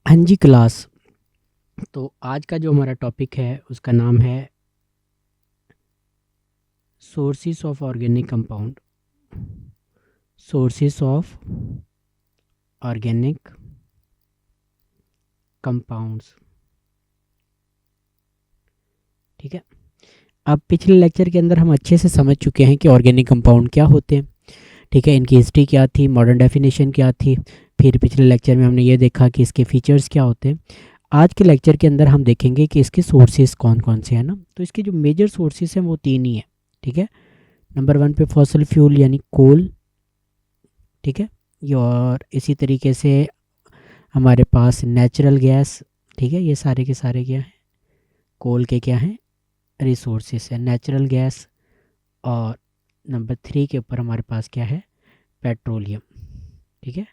हाँ जी क्लास। तो आज का जो हमारा टॉपिक है उसका नाम है sources of organic compound. Sources of organic compounds. ठीक है। अब पिछले लेक्चर के अंदर हम अच्छे से समझ चुके हैं कि ऑर्गेनिक कंपाउंड क्या होते हैं। ठीक है, इनकी हिस्ट्री क्या थी, मॉडर्न डेफिनेशन क्या थी। फिर पिछले लेक्चर में हमने ये देखा कि इसके फीचर्स क्या होते हैं। आज के लेक्चर के अंदर हम देखेंगे कि इसके सोर्सेस कौन कौन से हैं ना। तो इसके जो मेजर सोर्सेस हैं वो तीन ही हैं। ठीक है। नंबर वन पे फॉसल फ्यूल यानी कोल। ठीक है। ये और इसी तरीके से हमारे पास नेचुरल गैस। ठीक है, ये सारे के सारे क्या हैं, कोल के क्या हैं, रिसोर्सेस है, नेचुरल गैस। और नंबर थ्री के ऊपर हमारे पास क्या है, पेट्रोलियम। ठीक है,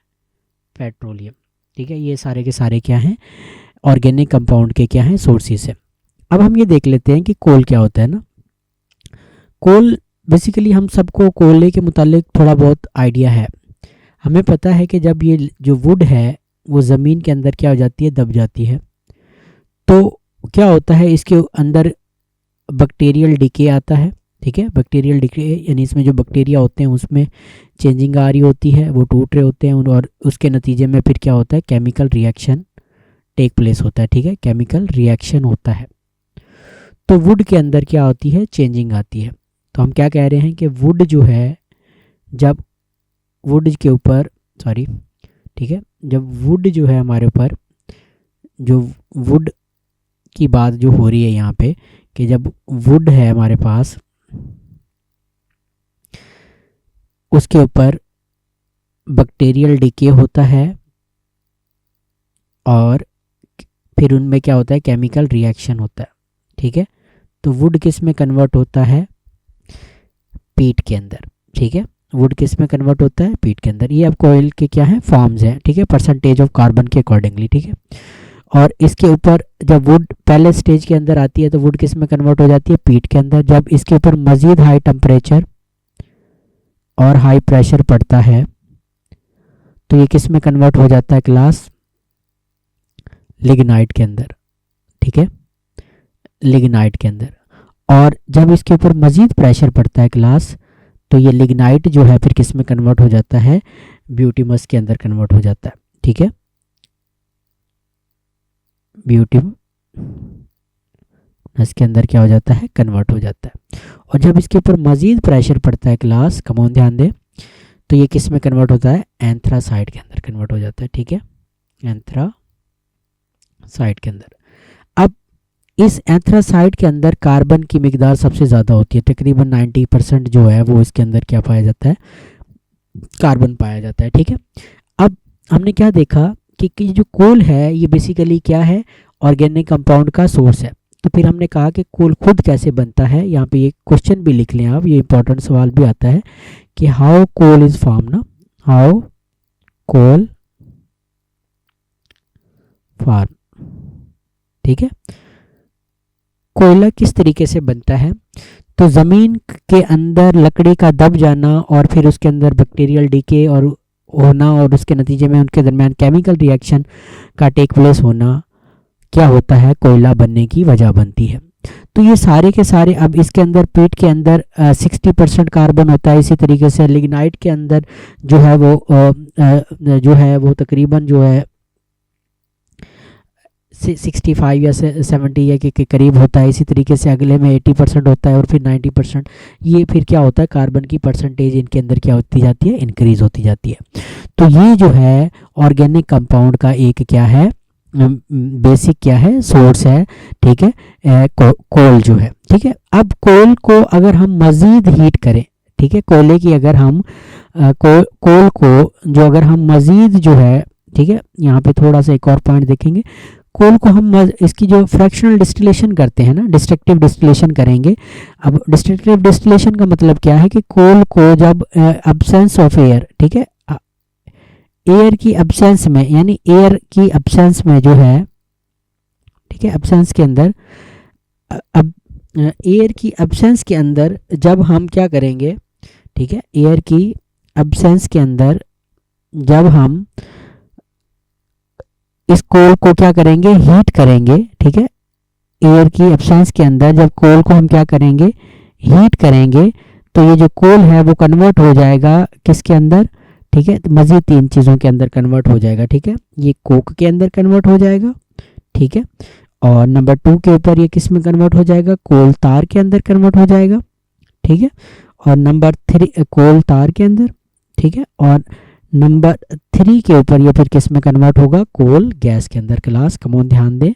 पेट्रोलियम। ठीक है, ये सारे के सारे क्या हैं, ऑर्गेनिक कंपाउंड के क्या हैं, सोर्सेस है। अब हम ये देख लेते हैं कि कोल क्या होता है ना। कोल बेसिकली हम सबको कोयले के मुतालिक थोड़ा बहुत आइडिया है। हमें पता है कि जब ये जो वुड है वो ज़मीन के अंदर क्या हो जाती है, दब जाती है, तो क्या होता है, इसके अंदर बैक्टीरियल डिके आता है। ठीक है, बैक्टीरियल डिके यानी इसमें जो बैक्टीरिया होते हैं उसमें चेंजिंग आ रही होती है, वो टूट रहे होते हैं और उसके नतीजे में फिर क्या होता है, केमिकल रिएक्शन टेक प्लेस होता है। ठीक है, केमिकल रिएक्शन होता है। तो वुड के अंदर क्या होती है, चेंजिंग आती है। तो हम क्या कह रहे हैं कि वुड जो है, जब वुड के ऊपर, सॉरी, ठीक है, जब वुड जो है हमारे ऊपर, जो वुड की बात जो हो रही है यहाँ पे, कि जब वुड है हमारे पास, उसके ऊपर बैक्टीरियल डिके होता है और फिर उनमें क्या होता है, केमिकल रिएक्शन होता है। ठीक है, तो वुड किस में कन्वर्ट होता है, पीट के अंदर। ठीक है, वुड किस में कन्वर्ट होता है, पीट के अंदर। ये अब कोयल के क्या है, फॉर्म्स हैं। ठीक है, परसेंटेज ऑफ कार्बन के अकॉर्डिंगली। ठीक है, और इसके ऊपर जब वुड पहले स्टेज के अंदर आती है तो वुड किस में कन्वर्ट हो जाती है, पीट के अंदर। जब इसके ऊपर मज़ीद हाई टेम्परेचर और हाई प्रेशर पड़ता है तो ये किस में कन्वर्ट हो जाता है, क्लास, लिग्नाइट के अंदर। ठीक है, लिग्नाइट के अंदर। और जब इसके ऊपर मज़ीद प्रेशर पड़ता है क्लास, तो ये लिग्नाइट जो है फिर किस में कन्वर्ट हो जाता है, ब्यूटिमस के अंदर कन्वर्ट हो जाता है। ठीक है, ब्यूटिमस के अंदर क्या हो जाता है, कन्वर्ट हो जाता है। और जब इसके ऊपर मज़ीद प्रेशर पड़ता है क्लास, कमॉन ध्यान दें, तो ये किस में कन्वर्ट होता है, एंथ्रासाइड के अंदर कन्वर्ट हो जाता है। ठीक है, एंथ्रासाइड के अंदर। अब इस एंथ्रासाइड के अंदर कार्बन की मिकदार सबसे ज़्यादा होती है, तकरीबन 90% जो है वो इसके अंदर क्या पाया जाता है, कार्बन पाया जाता है। ठीक है, अब हमने क्या देखा कि जो कोल है ये बेसिकली क्या है, ऑर्गेनिक कंपाउंड का सोर्स है। तो फिर हमने कहा कि कोल खुद कैसे बनता है, यहाँ पे ये क्वेश्चन भी लिख लें आप, ये इंपॉर्टेंट सवाल भी आता है कि हाउ कोल इज फॉर्म ना, हाउ कोल फॉर्म। ठीक है, कोयला किस तरीके से बनता है, तो ज़मीन के अंदर लकड़ी का दब जाना और फिर उसके अंदर बैक्टीरियल डीके और होना और उसके नतीजे में उनके दरमियान केमिकल रिएक्शन का टेक प्लेस होना क्या होता है, कोयला बनने की वजह बनती है। तो ये सारे के सारे, अब इसके अंदर पीट के अंदर 60% कार्बन होता है। इसी तरीके से लिग्नाइट के अंदर जो है वो जो है वो तकरीबन जो है 65 या 70 या के करीब होता है। इसी तरीके से अगले में 80% होता है और फिर 90%। ये फिर क्या होता है, कार्बन की परसेंटेज इनके अंदर क्या होती जाती है, इंक्रीज होती जाती है। तो ये जो है ऑर्गेनिक कंपाउंड का एक क्या है, बेसिक क्या है, सोर्स है। ठीक है, कोल जो है। ठीक है, अब कोल को अगर हम मज़ीद हीट करें, ठीक है, कोयले की अगर हम कोल को जो अगर हम मज़ीद जो है, ठीक है, यहाँ पे थोड़ा सा एक और पॉइंट देखेंगे, कोल को हम इसकी जो फ्रैक्शनल डिस्टिलेशन करते हैं ना, डिस्ट्रक्टिव डिस्टिलेशन करेंगे। अब डिस्ट्रक्टिव डिस्टिलेशन का मतलब क्या है कि कोल को जब अब्सेंस ऑफ एयर, ठीक है, एयर की अब्सेंस में, यानी एयर की अब्सेंस में जो है, ठीक है, अब्सेंस के अंदर, अब एयर की अब्सेंस के अंदर जब हम क्या करेंगे, ठीक है, एयर की अब्सेंस के अंदर जब हम इस कोल को क्या करेंगे, हीट करेंगे, ठीक है। एयर की एब्सेंस के अंदर जब कोल को हम क्या करेंगे, हीट करेंगे, तो ये जो कोल है वो कन्वर्ट हो जाएगा किसके अंदर, ठीक है, तो मज़ीद 3 चीज़ों के अंदर कन्वर्ट हो जाएगा, ठीक है। ये कोक के अंदर कन्वर्ट हो जाएगा, ठीक है। और नंबर 2 के ऊपर ये किस में कन्वर्ट हो जाएगा, कोल तार के अंदर कन्वर्ट हो जाएगा, ठीक है। और नंबर 3 कोल तार के अंदर, ठीक है। और नंबर 3 के ऊपर ये फिर किस में कन्वर्ट होगा, कोल गैस के अंदर। क्लास कमोन ध्यान दें,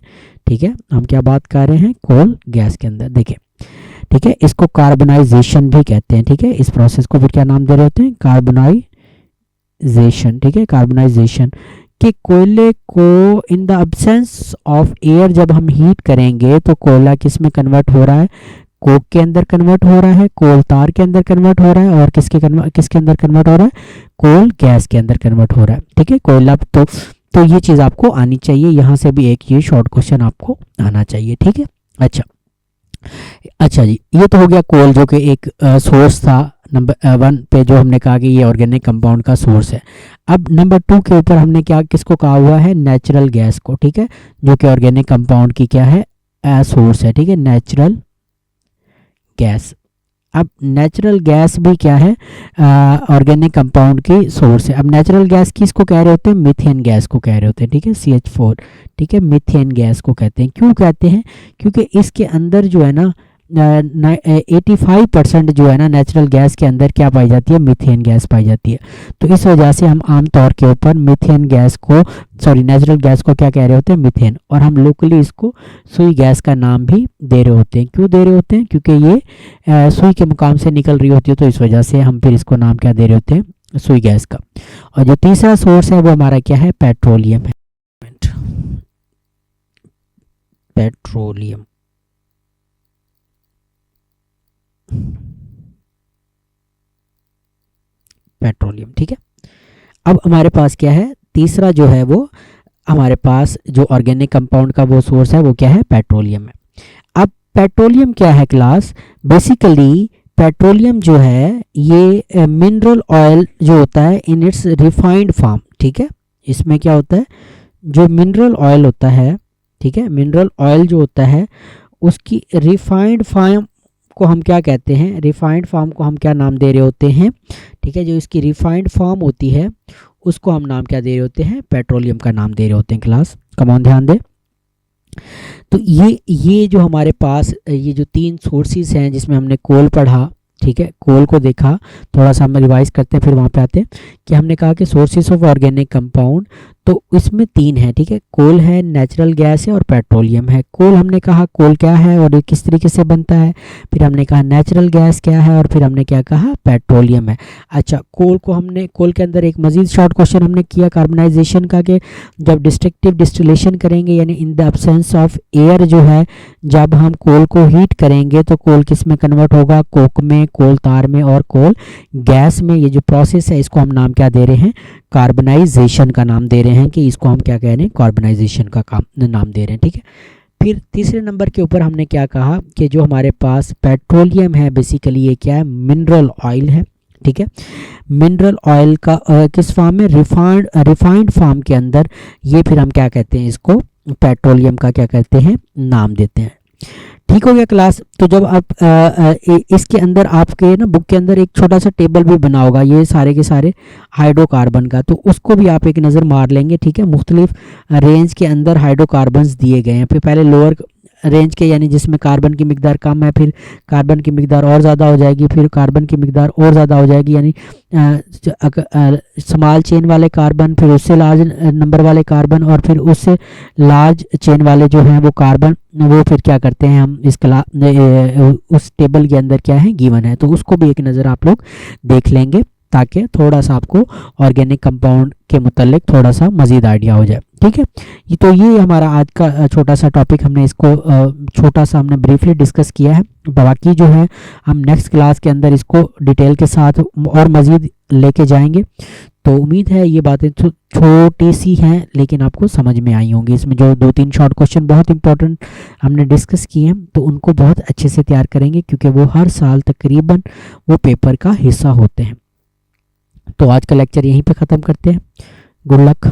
ठीक है, हम क्या बात कर रहे हैं, कोल गैस के अंदर। देखिए, ठीक है, इसको कार्बनाइजेशन भी कहते हैं, ठीक है। इस प्रोसेस को फिर क्या नाम दे रहे होते हैं, कार्बनाइजेशन, ठीक है, कार्बनाइजेशन। कि कोयले को in the absence of air जब हम हीट करेंगे तो कोयला किस में कन्वर्ट हो रहा है, कोक के अंदर कन्वर्ट हो रहा है, कोल तार के अंदर कन्वर्ट हो रहा है, और किसके अंदर कन्वर्ट हो रहा है, कोल गैस के अंदर कन्वर्ट हो रहा है, ठीक है। कोयला तो ये चीज़ आपको आनी चाहिए, यहाँ से भी एक ये शॉर्ट क्वेश्चन आपको आना चाहिए, ठीक है। अच्छा जी, ये तो हो गया कोल जो कि एक सोर्स था नंबर 1 पे, जो हमने कहा कि ये ऑर्गेनिक कंपाउंड का सोर्स है। अब नंबर 2 के ऊपर हमने क्या किसको कहा हुआ है, नेचुरल गैस को, ठीक है, जो कि ऑर्गेनिक कंपाउंड की क्या है, सोर्स है, ठीक है, नेचुरल गैस। अब नेचुरल गैस भी क्या है, ऑर्गेनिक कंपाउंड की सोर्स है। अब नेचुरल गैस किसको कह रहे होते हैं, मीथेन गैस को कह रहे होते हैं, ठीक है, CH4, ठीक है, मीथेन गैस को कहते हैं। क्यों कहते हैं, क्योंकि इसके अंदर जो है ना 85% जो है ना नेचुरल गैस के अंदर क्या पाई जाती है, मीथेन गैस पाई जाती है। तो इस वजह से हम आम तौर के ऊपर मीथेन गैस को, सॉरी, नेचुरल गैस को क्या कह रहे होते हैं, मीथेन। और हम लोकली इसको सुई गैस का नाम भी दे रहे होते हैं। क्यों दे रहे होते हैं, क्योंकि ये सुई के मुकाम से निकल रही होती है, तो इस वजह से हम फिर इसको नाम क्या दे रहे होते हैं, सुई गैस का। और जो तीसरा सोर्स है वो हमारा क्या है, पेट्रोलियम है, पेट्रोलियम, पेट्रोलियम, ठीक है। अब हमारे पास क्या है, तीसरा जो है वो हमारे पास जो ऑर्गेनिक कंपाउंड का वो सोर्स है वो क्या है, पेट्रोलियम है। अब पेट्रोलियम क्या है क्लास, बेसिकली पेट्रोलियम जो है ये मिनरल ऑयल जो होता है इन इट्स रिफाइंड फॉर्म, ठीक है। इसमें क्या होता है, जो मिनरल ऑयल होता है, ठीक है, मिनरल ऑयल जो होता है उसकी रिफाइंड फॉर्म को हम क्या कहते हैं, रिफाइंड फॉर्म को हम क्या नाम दे रहे होते हैं, ठीक है। जो इसकी रिफाइंड फॉर्म होती है उसको हम नाम क्या दे रहे होते हैं, पेट्रोलियम का नाम दे रहे होते हैं। क्लास कमॉन ध्यान दे। तो ये जो हमारे पास ये जो 3 सोर्सेज हैं जिसमें हमने कोल पढ़ा, ठीक है, कोल को देखा, थोड़ा सा हम रिवाइज करते हैं फिर वहाँ पे आते हैं कि हमने कहा कि सोर्सेज ऑफ ऑर्गेनिक कंपाउंड, तो इसमें 3 है, ठीक है, कोल है, नेचुरल गैस है और पेट्रोलियम है। कोल हमने कहा कोल क्या है और किस तरीके से बनता है, फिर हमने कहा नेचुरल गैस क्या है, और फिर हमने क्या कहा, पेट्रोलियम है। अच्छा, कोल के अंदर एक मजीद शॉर्ट क्वेश्चन हमने किया कार्बनाइजेशन का, कि जब डिस्ट्रक्टिव डिस्टिलेशन करेंगे यानी in the absence of air जो है, जब हम कोल को हीट करेंगे तो कोल किस में कन्वर्ट होगा, कोक में, कोल तार में और कोल गैस में। ये जो प्रोसेस है इसको हम नाम क्या दे रहे हैं, कार्बनाइजेशन का नाम दे रहे हैं, कि इसको हम क्या कह रहे हैं, कार्बनाइजेशन का नाम दे रहे हैं, ठीक है। फिर तीसरे नंबर के ऊपर हमने क्या कहा कि जो हमारे पास पेट्रोलियम है बेसिकली ये क्या है, मिनरल ऑयल है, ठीक है। मिनरल ऑयल का किस फॉर्म में, रिफाइंड फॉर्म के अंदर, ये फिर हम क्या कहते हैं, इसको पेट्रोलियम का क्या कहते हैं, नाम देते हैं। ठीक हो गया क्लास। तो जब आप इसके अंदर आपके ना बुक के अंदर एक छोटा सा टेबल भी बना होगा ये सारे के सारे हाइड्रोकार्बन का, तो उसको भी आप एक नज़र मार लेंगे, ठीक है। मुख्तलिफ रेंज के अंदर हाइड्रोकार्बन्स दिए गए हैं, फिर पहले लोअर रेंज के यानी जिसमें कार्बन की मिकदार कम है, फिर कार्बन की मिकदार और ज़्यादा हो जाएगी, फिर कार्बन की मिकदार और ज़्यादा हो जाएगी, यानी स्मॉल चेन वाले कार्बन, फिर उससे लार्ज नंबर वाले कार्बन, और फिर उससे लार्ज चेन वाले जो हैं वो कार्बन, वो फिर क्या करते हैं हम इस उस टेबल के अंदर क्या है गिवन है, तो उसको भी एक नज़र आप लोग देख लेंगे ताकि थोड़ा सा आपको ऑर्गेनिक कंपाउंड के मुतालिक थोड़ा सा मज़ीद आइडिया हो जाए, ठीक है। तो ये हमारा आज का छोटा सा टॉपिक, हमने इसको छोटा सा हमने ब्रीफली डिस्कस किया है। बाकी जो है हम नेक्स्ट क्लास के अंदर इसको डिटेल के साथ और मज़ीद लेके जाएंगे। तो उम्मीद है ये बातें छोटी सी हैं लेकिन आपको समझ में आई होंगी। इसमें जो 2-3 शॉर्ट क्वेश्चन बहुत इंपॉर्टेंट हमने डिस्कस किए हैं, तो उनको बहुत अच्छे से तैयार करेंगे क्योंकि वो हर साल तकरीबन वो पेपर का हिस्सा होते हैं। तो आज का लेक्चर यहीं पे ख़त्म करते हैं। Good luck.